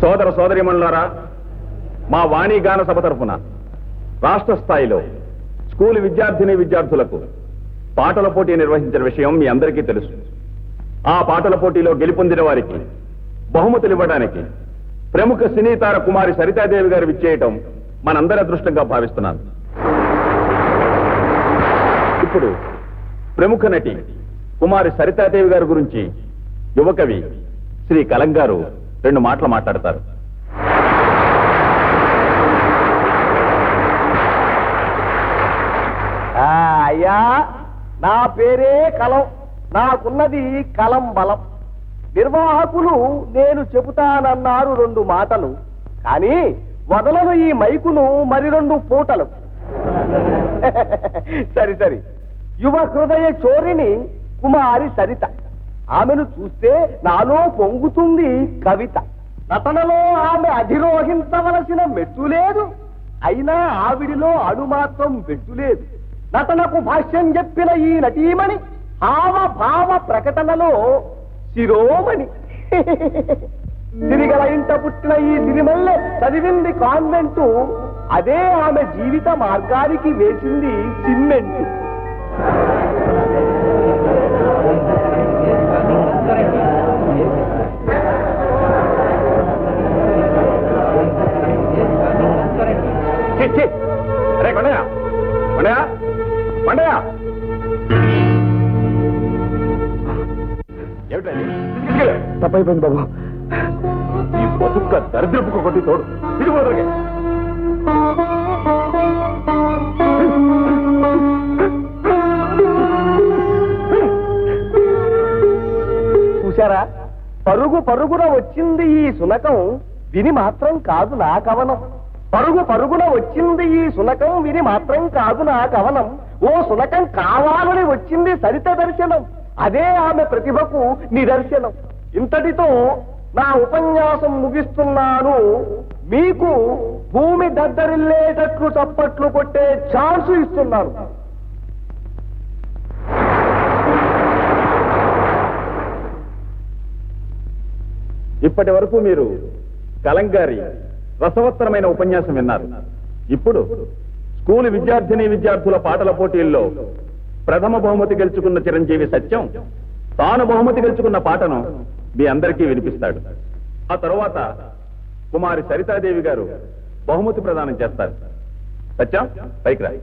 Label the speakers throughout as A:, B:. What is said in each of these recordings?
A: సోదర సోదరిమణులారా, మా వాణి గాన సభ తరఫున రాష్ట్ర స్థాయిలో స్కూలు విద్యార్థులకు పాటల పోటీ నిర్వహించిన విషయం మీ అందరికీ తెలుసు. ఆ పాటల పోటీలో గెలుపొందిన వారికి బహుమతులు ఇవ్వడానికి ప్రముఖ సినీ తార కుమారి సరితాదేవి గారు విచ్చేయటం మనందరి అదృష్టంగా భావిస్తున్నాను. ఇప్పుడు ప్రముఖ నటి కుమారి సరితాదేవి గారి గురించి యువకవి శ్రీ కలం గారు 2 మాటలు మాట్లాడతారు.
B: అయ్యా, నా పేరే కలం, నాకున్నది కలం బలం. నిర్వాహకులు నేను చెబుతానన్నారు 2 మాటలు, కానీ వదలను ఈ మైకును మరి 2 పూటలు. సరి యువ హృదయ చోరిని కుమారి సరిత. ఆమెను చూస్తే నాలో పొంగుతుంది కవిత. నటనలో ఆమె అధిరోహించవలసిన మెట్టు లేదు, అయినా ఆవిడిలో అణుమాత్రం పెట్టు లేదు. నటనకు భాష్యం చెప్పిన ఈ నటీమణి హావభావ ప్రకటనలో శిరోమణి. సిరిగల ఇంట పుట్టిన ఈ సిరిమల్లె చదివింది కాన్వెంటు, అదే ఆమె జీవిత మార్గానికి వేసింది సిమెంటు.
A: అరే కొండయ్య, కొండయ్య, కొండయ్య, ఏమిటండి?
B: తప్పైపోయింది బాబు.
A: ఈ బతుక్క దరిద్రపు కొట్టి తోడు తిరిగిపోదరిగే.
B: చూశారా, పరుగున వచ్చింది ఈ శునకం, విని మాత్రం కాదు నా కవనం. పరుగున వచ్చింది ఈ శునకం, విని మాత్రం కాదు నా కవనం. ఓ శునకం కావాలని వచ్చింది సరిత దర్శనం, అదే ఆమె ప్రతిభకు నిదర్శనం. ఇంతటితో నా ఉపన్యాసం ముగిస్తున్నాను. మీకు భూమి దద్దరిల్లేటట్లు చప్పట్లు కొట్టే ఛాన్స్ ఇస్తున్నాను.
A: ఇప్పటి వరకు మీరు కలంగారి రసవత్తరమైన ఉపన్యాసం విన్నారు. ఇప్పుడు స్కూలు విద్యార్థుల పాటల పోటీల్లో ప్రథమ బహుమతి గెలుచుకున్న చిరంజీవి సత్యం తాను బహుమతి గెలుచుకున్న పాటను మీ అందరికీ వినిపిస్తాడు. ఆ తరువాత కుమారి సరితాదేవి గారు బహుమతి ప్రదానం చేస్తారు. సత్యం, పైకి రా.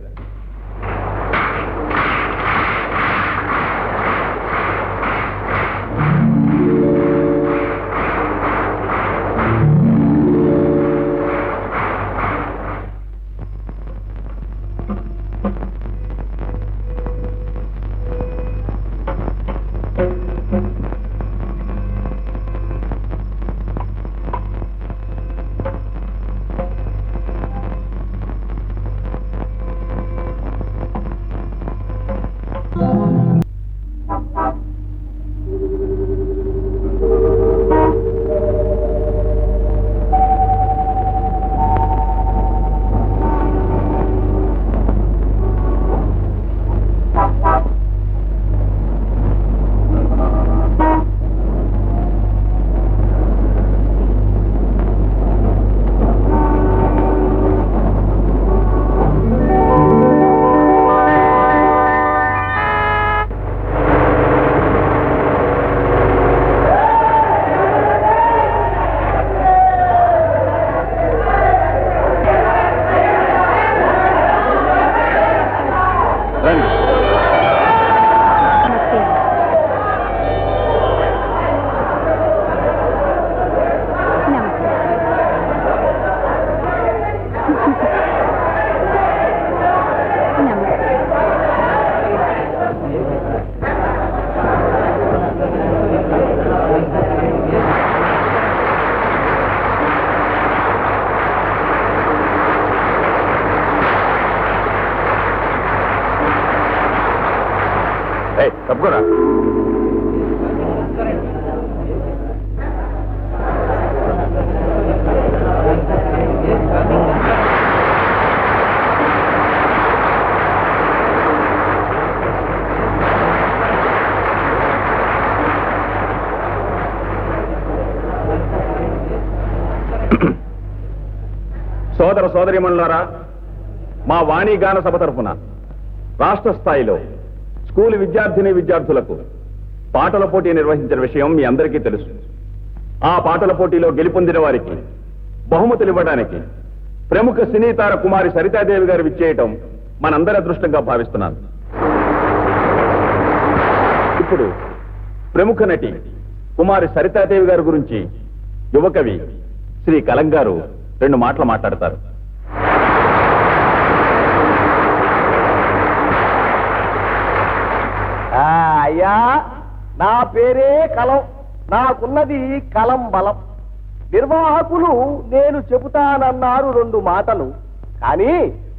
A: తప్పుకోరా. సోదర సోదరీమణులారా, మా వాణిగాన సభ తరఫున రాష్ట్ర స్థాయిలో స్కూలు విద్యార్థులకు పాటల పోటీ నిర్వహించిన విషయం మీ అందరికీ తెలుసు. ఆ పాటల పోటీలో గెలుపొందిన వారికి బహుమతులు ఇవ్వడానికి ప్రముఖ సినీ తార కుమారి సరితాదేవి గారు విచ్చేయటం మనందరి అదృష్టంగా భావిస్తున్నాను. ఇప్పుడు ప్రముఖ నటి కుమారి సరితాదేవి గారి గురించి యువకవి శ్రీ కలంగారు 2 మాటలు మాట్లాడతారు.
B: అయ్యా, నా పేరే కలం, నాకున్నది కలం బలం. నిర్వాహకులు నేను చెబుతానన్నారు 2 మాటలు, కానీ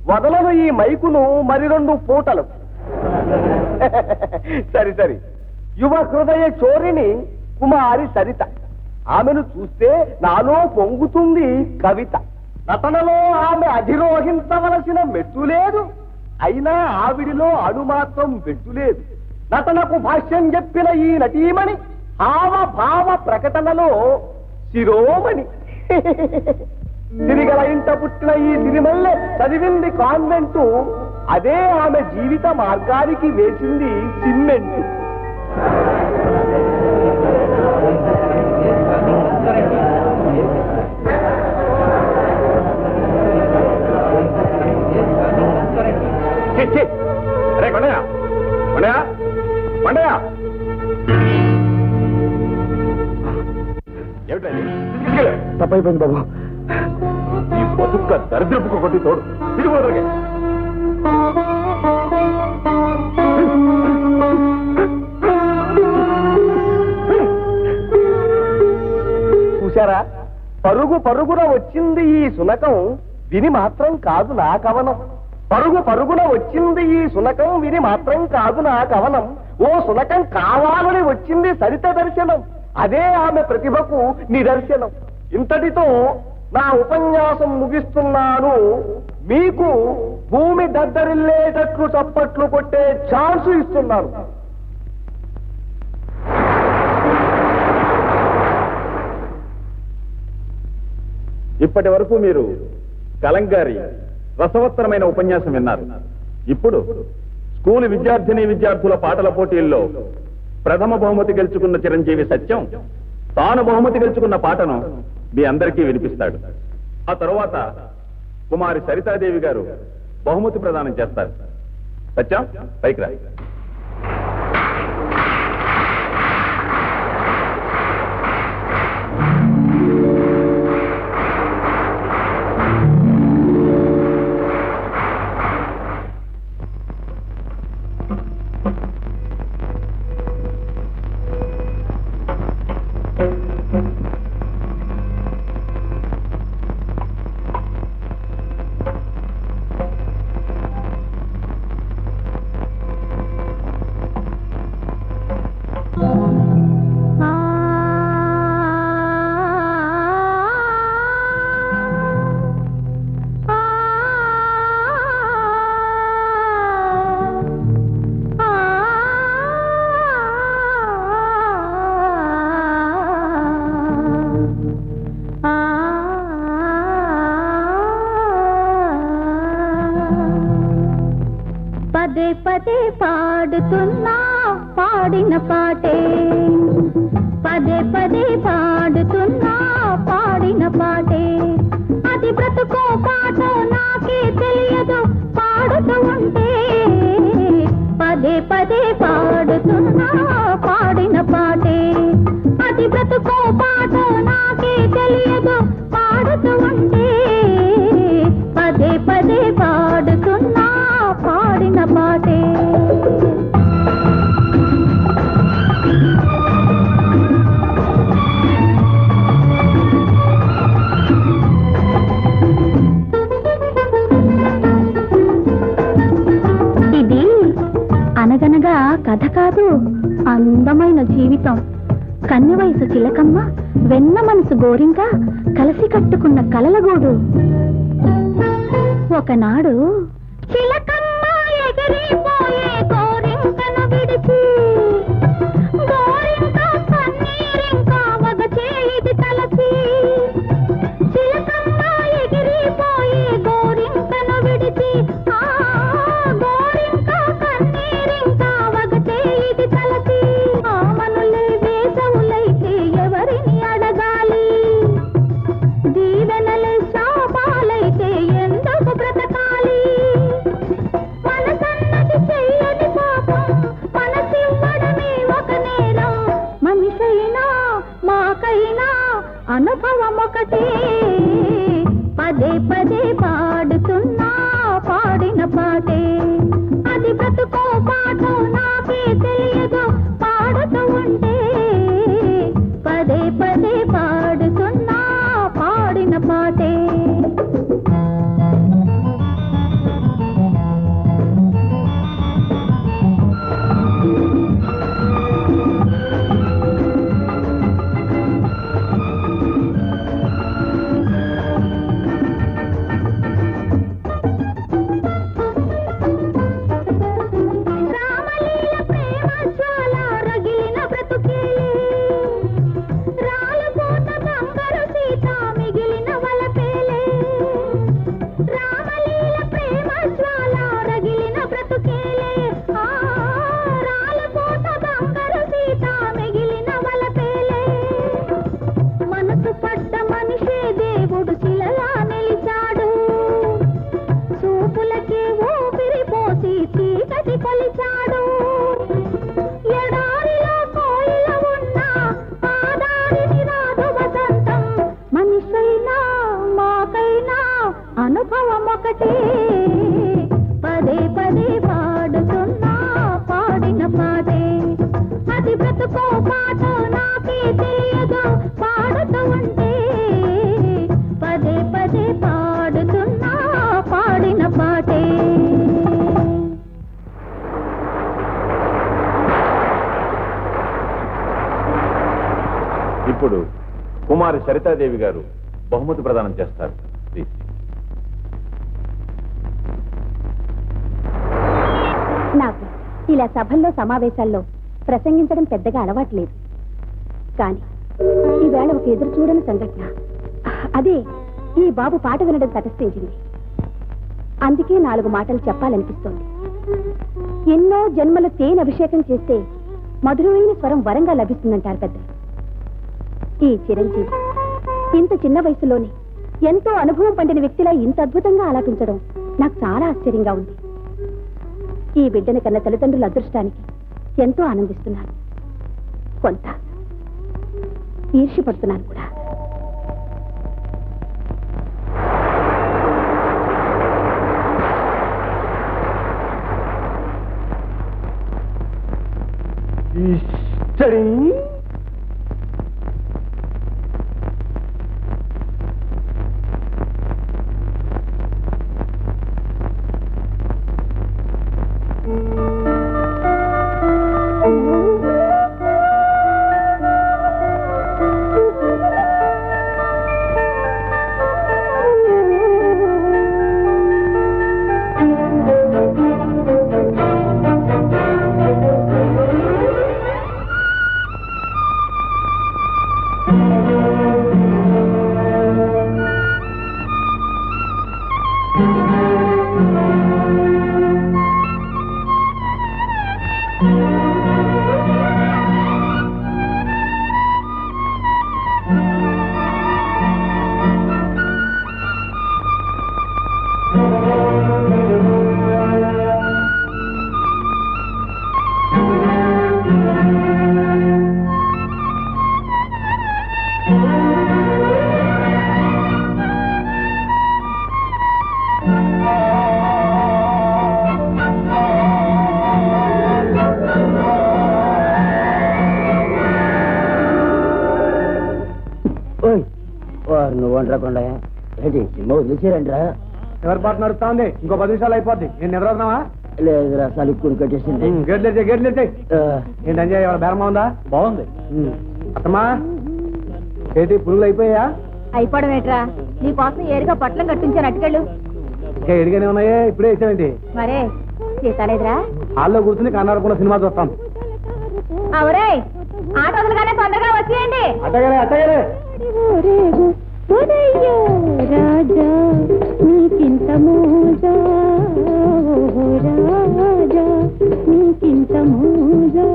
B: వదలను ఈ మైకును మరి 2 పూటలు. సరి యువ హృదయ చోరిని కుమారి సరిత. ఆమెను చూస్తే నాలో పొంగుతుంది కవిత. నటనలో ఆమె అధిరోహించవలసిన మెట్టు లేదు, అయినా ఆవిడిలో అణుమాత్రం పెట్టు లేదు. నటనకు భాష్యం చెప్పిన ఈ నటీమణి హావభావ ప్రకటనలో శిరోమణి. సిరిగల ఇంట పుట్టిన ఈ సిరిమల్లె చదివింది కాన్వెంటు, అదే ఆమె జీవిత మార్గానికి వేసింది సిమెంటు.
A: అరే కొండయ్య, కొండయ్య, కొండయ్య, ఏమిటండి?
B: తప్పైపోయింది బాబు.
A: ఈ బతుక్క దరిద్రపుకు కొట్టి తోడు తిరిగిపోదరిగే.
B: చూశారా, పరుగున వచ్చింది ఈ సునకం, విని మాత్రం కాదు నా కవనం. పరుగున వచ్చింది ఈ సునకం, విని మాత్రం కాదు నా కవనం. ఓ సునకం కావాలని వచ్చింది సరిత దర్శనం, అదే ఆమె ప్రతిభకు నిదర్శనం. ఇంతటితో నా ఉపన్యాసం ముగిస్తున్నాను. మీకు భూమి దద్దరిల్లేటట్లు చప్పట్లు కొట్టే ఛాన్స్ ఇస్తున్నాను.
A: ఇప్పటి వరకు మీరు కలంగారి రసవత్తరమైన ఉపన్యాసం విన్నారు. ఇప్పుడు స్కూలు విద్యార్థుల పాటల పోటీల్లో ప్రథమ బహుమతి గెలుచుకున్న చిరంజీవి సత్యం తాను బహుమతి గెలుచుకున్న పాటను మీ అందరికీ వినిపిస్తాడు. ఆ తరువాత కుమారి సరితాదేవి గారు బహుమతి ప్రదానం చేస్తారు. సత్యం, పైకి రా.
C: పదే పాడుతున్నా పాడిన పాటే, పదే పాడుతున్నా పాడిన పాటే. అది బ్రతుకో పాటో నాకే తెలియదు పాడుతూ ఉంటే. పదే పాడుతున్నా పాడిన పాటే, అది బ్రతుకో పాటో నాకే తెలియదు పాడుతూ ఉంటే. పదే పాడుతున్నా పాడిన పాటే. వయసు అందమైన జీవితం, కన్య వయసు చిలకమ్మ, వెన్న మనసు గోరింక, కలిసి కట్టుకున్న కలలగూడు. ఒకనాడు చిలకమ్మ ఎగిరిపోయే గోరింకను విడిచి, గోరింక కన్నీరింక వగ చేయిది తలచి. చిలకమ్మ ఎగిరిపోయే గోరింకను విడిచి, గోరింక కన్నీరింక వగ చేయిది తలచి. ఆమనులే వేసవులైతే ఎవరిని అడగాలి, దీవెనలే శాపాలైతే ఎందుకు బ్రతకాలి. మనసన్నది చెయ్యని పాపం, మనసివ్వడమే ఒక నేరం. మనిషైనా మాకైనా అనుభవం ఒకటే, పదే పదే పాడుతున్నా పాడిన పాటే. అది బ్రతుకో పాటో నాకే తెలియదు, పాడుతూ ఉంటే పదే పదే పాడుతున్నా పాడిన పాటే. రామలీల ప్రేమ జ్వాల రగిలిన బ్రతుకేలే, రాలపోత బంగారు సీత మిగిలిన వలపేలే. రామలీల ప్రేమ జ్వాల రగిలిన బ్రతుకేలే, రాలపోత బంగారు సీత మిగిలిన వలపేలే. మనసు పడ్డ మనిషే దేవుడు శిలలా నిలిచాడు, చూపులకే ఊపిరి పోసి చీకటి కొలిచాడు. ఎడారిలో కోయిల ఉన్న ఆదారిని రాదు వసంతం. మనిషైనా మాకైనా అనుభవం ఒకటే, పదే పదే పాడుతున్నా పాడిన పాటే. అది బ్రతుకో పాటో నాకే తెలియదు, పాడుతూ ఉంటే పదే పదే పాడుతున్నా పాడిన పాటే.
A: ఇప్పుడు కుమారి సరితాదేవి గారు బహుమతి ప్రదానం చేస్తారు. ప్లీజ్.
C: నాకు ఇలా సభల్లో సమావేశాల్లో ప్రసంగించడం పెద్దగా అలవాట్లేదు, కానీ ఈవేళ ఒక ఎదురు చూడని సంఘటన, అదే ఈ బాబు పాట వినడం తటస్థించింది. అందుకే 4 మాటలు చెప్పాలనిపిస్తోంది. ఎన్నో జన్మల తేనె అభిషేకం చేస్తే మధురమైన స్వరం వరంగా లభిస్తుందంటారు పెద్దలు. ఈ చిరంజీవి ఇంత చిన్న వయసులోనే ఎంతో అనుభవం పండిన వ్యక్తిలా ఇంత అద్భుతంగా ఆలాపించడం నాకు చాలా ఆశ్చర్యంగా ఉంది. ఈ బిడ్డని కన్న తల్లిదండ్రుల అదృష్టానికి ఎంతో ఆనందిస్తున్నాను, కొంత ఈర్ష్యపడుతున్నాను కూడా.
B: నువ్వు వంటకుండా ఏంటి సినిమా వదిలేసారంట్రా? ఎవరి పాట నడుస్తా ఉంది, ఇంకో 10 నిమిషాలు అయిపోద్ది. నేను నిద్రవుతున్నావా? లేదురా సలుక్కుని కట్టేసింది.
D: గేట్లెట్టే ఏంటి అంజయ్ ఎవరు బేరమా ఉందా?
B: బాగుంది.
D: అత్తమ్మా ఏంటి పురుగులు అయిపోయా?
C: అయిపోవడం ఏంట్రా, నీకోసం ఏరుగా పొట్లం కట్టించాను, అటుకెళ్ళు.
D: ఇంకా ఎడిగానే ఉన్నాయే, ఇప్పుడే వేసావేంటి?
C: మరే సీతాలేదురా?
D: హాల్లో కూర్చుని కన్నారకుండా సినిమా చూస్తాం.
C: అవరే ఆట వదలగానే తొందరగా వచ్చేయండి.
D: అట్టగానే అట్టగానే.
C: రాజా నీకింత మోజా, రాజా నీకింత మోజా.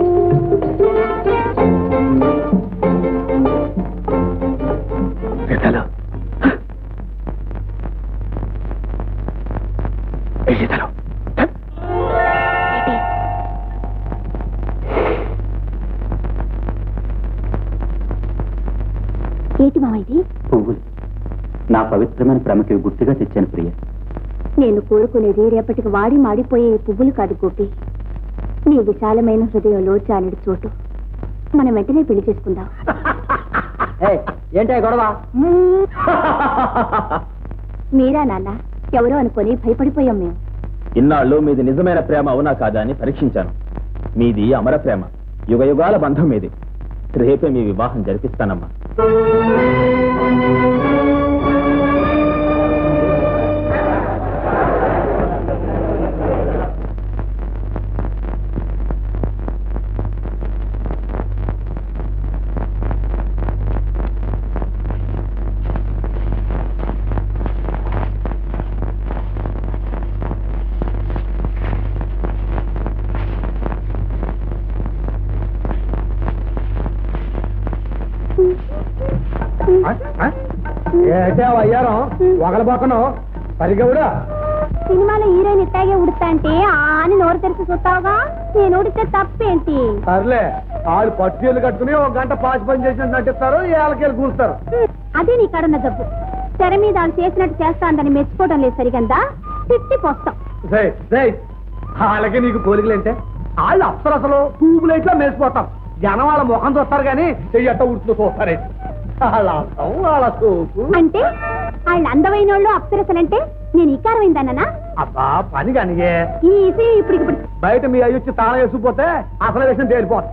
C: ఏంటి మామ ఇది?
B: పువ్వులు నా పవిత్రమైన ప్రేమకి గుర్తుగా తెచ్చాను ప్రియ.
C: నేను కోరుకునేది రేపటికి వాడి మాడిపోయే ఈ పువ్వులు కాదు గోపి, నీ విశాలమైన హృదయంలో చాలిడి చోటు. మనం వెంటనే పెళ్లి చేసుకుందాం.
B: ఏంటే గొడవ?
C: మీరా నాన్న? ఎవరో అనుకొని భయపడిపోయాం మేము.
A: ఇన్నాళ్ళు మీది నిజమైన ప్రేమ అవునా కాదా అని పరీక్షించాను. మీది అమర ప్రేమ, యుగ యుగాల బంధం మీది. రేపే మీ వివాహం జరిపిస్తానమ్మా.
D: ఏంటే అయ్యారం ఒకరిపోకను పరిగవుడా?
C: సినిమాలో హీరోయిన్ ఇట్టాగే ఉడుతా అంటే అని నోరు తెరిచి చూస్తావుగా, నేను ఉడితే తప్పేంటి?
D: సర్లే, వాళ్ళు పట్టుచీలు కట్టుకుని ఒక గంట పాచి పని చేసినట్టు నటిస్తారు, ఏళ్ళకెళ్ళి కూర్స్తారు.
C: అదే నీ కడున్న జబ్బు. తెర మీద వాళ్ళు చేసినట్టు చేస్తాందని మెచ్చుకోవడం లేదు సరిగందా, తిట్టిపోస్తాం.
D: వాళ్ళకి నీకు పోలికలేంటే వాళ్ళు అసలు ట్యూబ్ లైట్ లో మేసిపోతాం. జనం వాళ్ళ ముఖం చూస్తారు కానీ చెయ్యట్ట ఉడుతూ చూస్తారే. వాళ్ళ చూపు
C: అంటే వాళ్ళు అందమైన వాళ్ళు అప్సరసలంటే నేను ఇకారమైందన్నా?
D: అబ్బా పని కానిగే.
C: ఇప్పుడు
D: బయట మీ అయ్యి వచ్చి తాళం వేసుకుపోతే అసలు విషయం తేలిపోతుంది.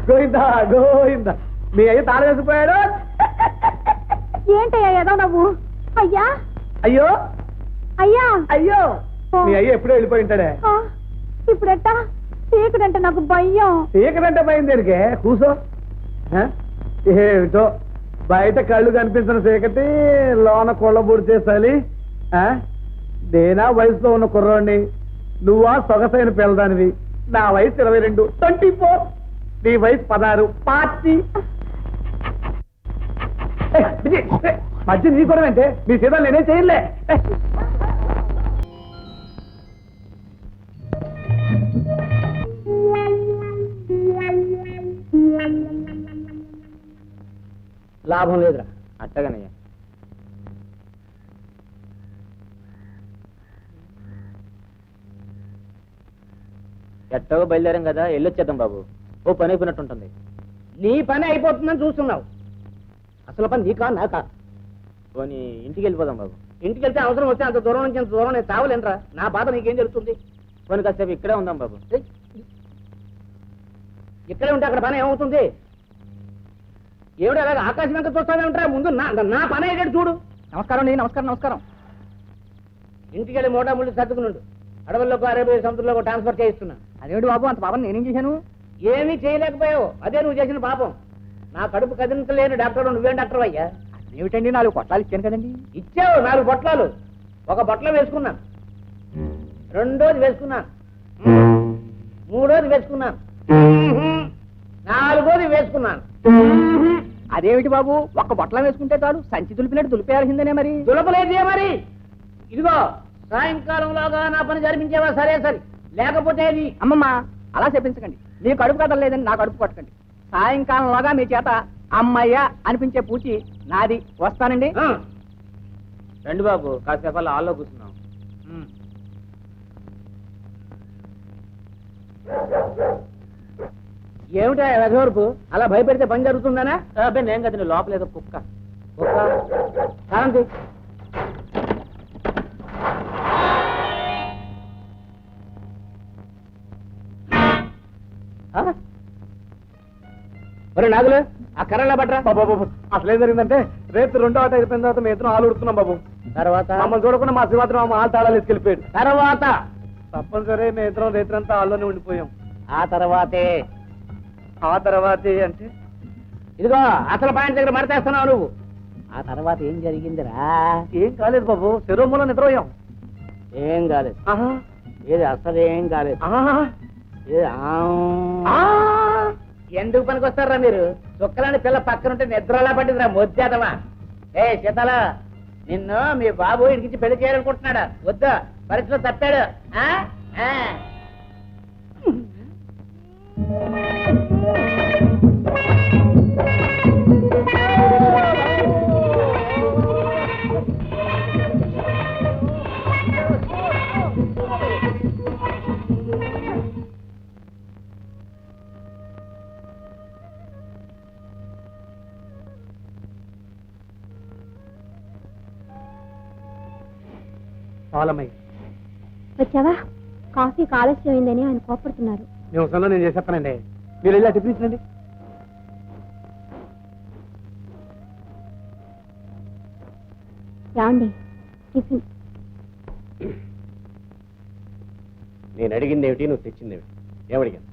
D: గోయిందా గోయిందా, మీ అయ్యి తాళం వేసిపోయాడు.
C: ఏంటయ్యా ఏదో నవ్వు? అయ్యా
D: అయ్యో
C: అయ్యా
D: అయ్యో, మీ అయ్యి ఎప్పుడో వెళ్ళిపోయి ఉంటాడే.
C: ఇప్పుడెట్టా? చీకటంటే నాకు భయం.
D: చీకటంటే భయం దేనికే? కూసో. ఏమిటో బయట కళ్ళు కనిపించిన చీకటి, లోన కొళ్ళబూడి చేసాలి. నేనా వయసులో ఉన్న కుర్రోడిని, నువ్వా సొగసైన పిల్లదానివి. నా వయసు 22, 24. నీ వయసు 16, 40. మధ్య నీ కూడా అంటే మీ సీతాలు నేనేం చేయలే.
B: లాభం లేదురా.
A: అట్టగనయ్యా. ఎట్టగో బయలుదేరాం కదా, వెళ్ళొచ్చేద్దాం బాబు. ఓ పని అయిపోయినట్టుంటుంది.
B: నీ పని అయిపోతుందని చూస్తున్నావు. అసలు పని నీకా నాకా?
A: పోనీ ఇంటికి వెళ్ళిపోదాం బాబు.
B: ఇంటికి వెళ్తే అవసరం వస్తే అంత దూరం నుంచి అంత దూరం నేను తావలేనరా. నా బాధ నీకేం తెలుస్తుంది?
A: పోనీ కాసేపు ఇక్కడే ఉందాం బాబు.
B: ఇక్కడే ఉంటే అక్కడ పని ఏమవుతుంది? ఏమిటి అలాగే ఆకాశం వెంక చూస్తానే ఉంటారా? ముందు నా పని అయ్యేటట్టు చూడు. నమస్కారం అండి. నమస్కారం నమస్కారం. ఇంటికి వెళ్ళి మోటా ముళ్ళు సర్దుకునుండు. అడవుల్లోకి అరేబియా సముద్రంలో ట్రాన్స్ఫర్ చేయిస్తున్నా. అదేమిటి బాబు, అంత పాపం నేనేం చేశాను? ఏమీ చేయలేకపోయావు, అదే నువ్వు చేసిన పాపం. నా కడుపు కదిలించలేని డాక్టర్ నువ్వేం డాక్టర్ అయ్యా? ఏమిటండి, 4 పొట్లాలు ఇచ్చాను కదండి. ఇచ్చావు 4 పొట్లాలు. ఒక పొట్ల వేసుకున్నాను, రెండోది వేసుకున్నాను, మూడోది వేసుకున్నాను, నాలుగోది వేసుకున్నాను. అదేమిటి బాబు, ఒక్క బొట్ల వేసుకుంటే చాలు, సంచి దులిపినట్టు దులిపేయాల్సిందేనే. మరి దులపలేదే మరి. ఇదిగో సాయంకాలంలాగా నా పని జరిపించేవా? సరే సరే, లేకపోతే అమ్మమ్మ అలా చెప్పించకండి. నీ కడుపు కదలేదని నా కడుపు కొట్టకండి. సాయంకాలంలాగా మీ చేత అమ్మయ్య అనిపించే పూచి నాది. వస్తానండి.
A: రండి బాబు, కాసేపు అలా హాల్లో కూర్చున్నాం.
B: ఏమిటా రఘువరపు అలా భయపెడితే పని జరుగుతుందనా? అబ్బాయి నేను కదా, లోపల ఏదో కుక్క కుక్క కారంతి. ఒరే నాగులు, ఆ కర్రలా పట్టరా.
D: బాబు అసలు ఏం జరిగిందంటే రేపు 2వ ఆట అయిపోయిన తర్వాత మేము ఇద్దరం ఆలు ఉడుతున్నాం బాబు.
B: తర్వాత
D: మమ్మల్ని చూడకుండా మా శివాత్రం ఆలు తాళాలు ఎత్తుకెళ్ళిపోయాడు.
B: తర్వాత
D: తప్పనిసరి మేము ఇద్దరం రేత్రంతా ఆల్లోనే ఉండిపోయాం.
B: ఆ తర్వాతే
D: ఆ తర్వాతే అంటే
B: ఇదిగో అసలు పాయింట్ దగ్గర మడతేస్తున్నావు నువ్వు. ఆ తర్వాత ఏం జరిగిందిరా?
D: ఏం కాలేదు బాబు, శరీరంలో నిద్రపోయాం.
B: ఏం కాలేదు. ఏది అసలు ఏం కాలేదు. ఏది ఎందుకు పనికొస్తారా మీరు? చుక్కలని పిల్ల పక్కనుంటే నిద్రలా పట్టిందిరా మొద్దేదవా. ఏ శీతల, నిన్ను మీ బాబు ఇంటికి పెళ్లి చేయాలనుకుంటున్నాడా? వద్దా, పరీక్షలో తప్పాడు.
D: చాలమ్మాయి,
C: వచ్చావా? కాఫీ ఆలస్యమైందని ఆయన కోపడుతున్నారు.
D: మేము సొంత నేను చేసేస్తానండి, మీరు వెళ్ళి టిఫిన్ ఇచ్చండి.
C: రాండి టిఫిన్.
B: నేను అడిగింది ఏమిటి, నువ్వు తెచ్చింది ఏమిటి? ఏమడిగాను?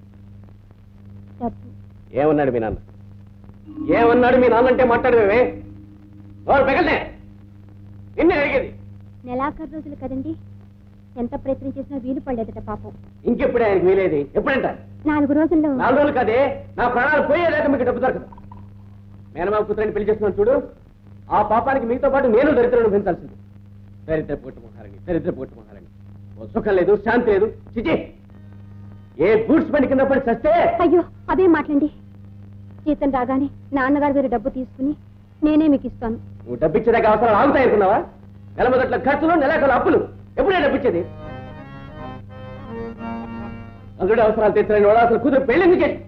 C: డబ్బు.
B: ఏమన్నాడు మీ నాన్న? ఏమన్నాడు మీ నాన్న అంటే మాట్లాడేవే? పెగలే నిన్నే అడిగేది.
C: నెలాఖరు రోజులు కదండి, ఎంత ప్రయత్నం చేసినా వీలు పడలేదట పాపం.
B: ఇంకెప్పుడే ఆయనకి వీలేది? ఎప్పుడంట?
C: 4 రోజుల్లో.
B: 4 రోజులు కాదే, నా ప్రాణాలు పోయేదాకా మీకు డబ్బు దొరకదు. మేనమావ కూతురని పెళ్లి చేస్తున్నాను చూడు, ఆ పాపానికి మీతో పాటు నేను దరిద్రం పెంచాల్సింది. దరిద్ర పోటు మహారాణి, దరిద్ర పోటు మహారాణి. ఓ సుఖం లేదు, శాంతి లేదు. చిచి, ఏ గూడ్స్ బండి కింద పడి చస్తే.
C: అయ్యో అదేం మాట్లాడండి. జీతం రాగానే నాన్నగారి దగ్గర డబ్బు తీసుకుని నేనే మీకు ఇస్తాను.
B: నువ్వు డబ్బిచ్చేదాకా అవసరాలు ఆగుతాయి అనుకున్నావా? నెల మొదట్ల ఖర్చులు, నెలాఖరు అప్పులు. ఎప్పుడే డబ్బిచ్చేది? అల్లుడి అవసరాలు తెచ్చలేని వాడు అసలు కూతురు పెళ్లి చేసి.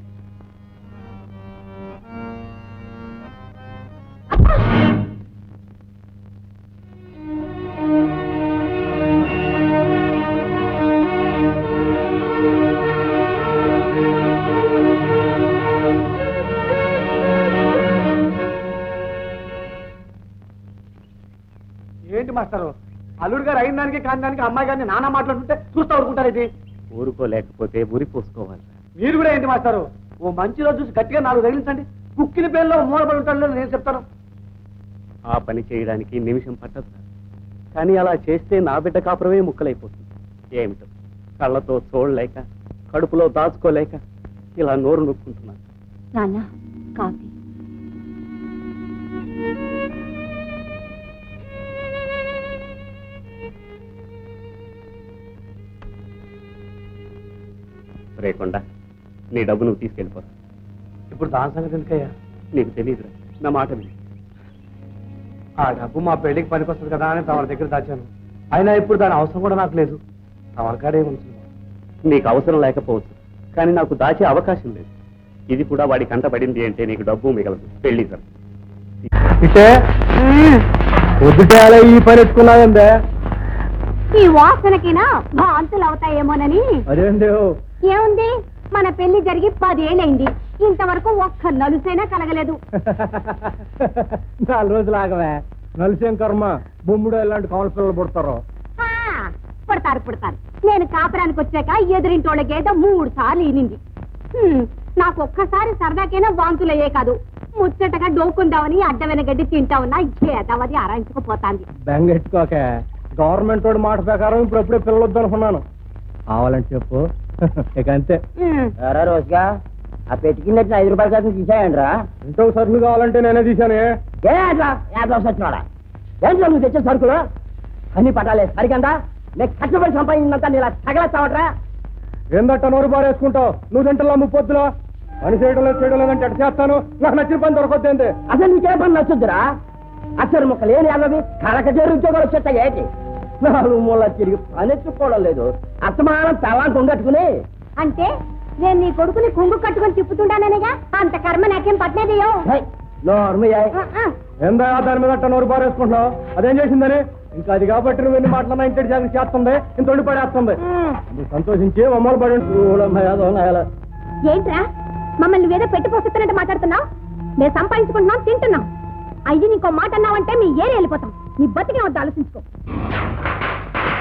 D: ఏంటి మాస్టారు, అల్లుడు గారు అయిన దానికి కాని దానికి అమ్మాయి గారిని నాన్న మాట్లాడుతుంటే చూస్తూ ఊరుకుంటారు. ఇది
B: ఊరుకోలేకపోతే ఊరి పోసుకోవాలి.
D: మీరు కూడా ఏంటి మాస్టారు, ఓ మంచి రోజు చూసి గట్టిగా 4 తగిలించండి. కుక్కిన పేరులో మూలపడి ఉంటాడు నేను చెప్తాను.
B: ఆ పని చేయడానికి నిమిషం పట్టదు, కానీ అలా చేస్తే నా బిడ్డ కాపురమే ముక్కలైపోతుంది. ఏమిటో కళ్ళతో చూడలేక, కడుపులో దాచుకోలేక ఇలా నోరు నొక్కుంటున్నాను.
C: నాన్న కాఫీ.
B: రేకుండా నీ డబ్బు నువ్వు తీసుకెళ్ళిపో.
D: ఇప్పుడు దాని సంగతి ఎందుకయ్యా?
B: నీకు తెలియదురా, నా మాట విని.
D: ఆ డబ్బు మా పెళ్లికి పనికొస్తుంది కదా అని తమ దగ్గర దాచాను. అయినా ఇప్పుడు దాని అవసరం కూడా నాకు లేదు. తమకాడే ఉంచున్నాను.
B: నీకు అవసరం లేకపోవచ్చు, కానీ నాకు దాచే అవకాశం లేదు. ఇది కూడా వాడి కంట పడింది అంటే నీకు డబ్బు మిగలదు. పెళ్లి సార్
D: పొద్దుటేలా ఈ పని ఎత్తుకున్నాయందే.
C: ఈ వాసనకినా భాంతులు అవుతాయేమోనని.
D: అదేంటి
C: ఏముంది, మన పెళ్లి జరిగి 10 ఏళ్ళైంది, ఇంతవరకు ఒక్క నలుసైనా కలగలేదు.
D: 4 రోజులు ఆగవే, నలిసేం కర్మ. బొమ్ముడు ఇలాంటి కమల పిల్లలు పుడతారు.
C: పుడతారు. నేను కాపురానికి వచ్చాక ఎదురింటోళ్ళ గేద 3 సార్లు ఈనింది. నాకు ఒక్కసారి సరదాకైనా వాంతులయ్యే కాదు, ముచ్చటగా డోకుందామని అడ్డమైన గడ్డి తింటా ఉన్నా గేదవది అరాయించుకుపోతాంది.
D: బెంగెట్టుకోక, గవర్నమెంట్ వాడి మాట ప్రకారం ఇప్పుడప్పుడే పిల్లలు వద్దనుకున్నాను. కావాలంటే చెప్పు, ఇక అంతే.
B: రోజుగా ఆ పెట్టి కింద 5 రూపాయల శాతం తీసాయండి రా.
D: ఇంకో సరుకులు కావాలంటే నేనే తీశాను.
B: ఏంటో నువ్వు తెచ్చే సరుకులు అన్ని పట్టాలే సరికందా? నేను కష్టపడి సంపాదించినంత నేను తగలేస్తావట్రా.
D: ఏందట్ట నోరు బారేసుకుంటావు? నువ్వు తింటలా ముప్పొద్దులో పని చేయడం లేదంటే ఎట్ట చేస్తాను? నాకు నచ్చిన పని దొరకొద్దేంది?
B: అసలు నీకే పని నచ్చుద్దురా? అక్షర ముక్కలు ఏమి అన్నది కరకచేరు ఉద్యోగాలు వచ్చేస్తాయి. ఏంటి 4 మూల తిరిగి పని ఎత్తుకోవడం లేదు, అస్తమానం తలాంటి ఉండట్టుకుని.
C: అంటే నేను నీ కొడుకుని కుంగు కట్టుకొని తిప్పుతుంటాననేగా అంత కర్మ నాకేం పట్టినదేయో
D: ఏందా దాని మీద అట్ట నోరు పారేసుకుంటున్నావు? అదేం చేసిందని? ఇంకా అది కాబట్టి నువ్వు ఎన్ని మాటలన్నా ఇంటి జాగ్రత్త చేస్తుంది, ఇంత ఒడి పడేస్తుంది. నువ్వు సంతోషించి అమ్మలు పడి
C: ఏంట్రా మమ్మల్ని వేదో పెట్టిపోతున్నట్టు మాట్లాడుతున్నావు? మేము సంపాదించుకుంటున్నాం, తింటున్నాం. అయ్యి నీకో మాట అన్నావంటే మీ ఏరి వెళ్ళిపోతాం. నీ బతికే వద్ద ఆలోచించుకో.